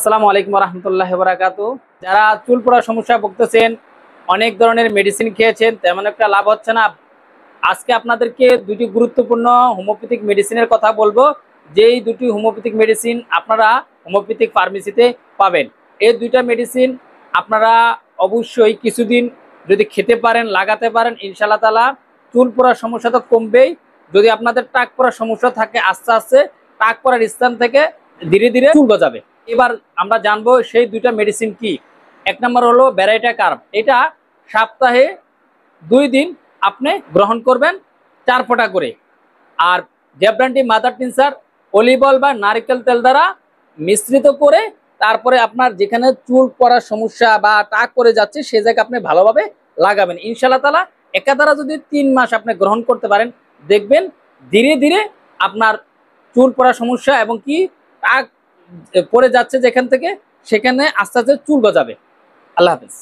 আসসালামু আলাইকুম রহমতুল্লাহ বারাকাতু। যারা চুল পড়ার সমস্যা ভুগতেছেন, অনেক ধরনের মেডিসিন খেয়েছেন, তেমন একটা লাভ হচ্ছে না, আজকে আপনাদেরকে দুটি গুরুত্বপূর্ণ হোমিওপ্যাথিক মেডিসিনের কথা বলবো। যেই দুটি হোমিওপ্যাথিক মেডিসিন আপনারা হোমিওপ্যাথিক ফার্মেসিতে পাবেন। এই দুইটা মেডিসিন আপনারা অবশ্যই কিছুদিন যদি খেতে পারেন, লাগাতে পারেন, ইনশাআল্লাহ তাআলা চুল পড়ার সমস্যা তো কমবেই। যদি আপনাদের টাক পড়ার সমস্যা থাকে, আস্তে আস্তে টাক পড়ার স্থান থেকে ধীরে ধীরে চুল গজাবে। এবার আমরা জানবো সেই দুইটা মেডিসিন কি। এক নম্বর হলো ভ্যারাইটা কার্ব। এটা সপ্তাহে 2 দিন আপনি গ্রহণ করবেন 4 ফোঁটা করে। আর জেব্রান্টি মাদার টিনচার অলিভ অয়েল বা নারকেল তেল দ্বারা মিশ্রিত করে তারপরে আপনার যেখানে চুল পড়ার সমস্যা বা টাক পড়ে যাচ্ছে সে জায়গায় আপনি ভালোভাবে লাগাবেন। ইনশাআল্লাহ তাআলা একাধারে যদি 3 মাস আপনি গ্রহণ করতে পারেন, দেখবেন ধীরে ধীরে আপনার চুল পড়ার সমস্যা এবং কি টাক পড়ে যাচ্ছে যেখান থেকে সেখানে আস্তে আস্তে চুল গজাবে। আল্লাহ হাফেজ।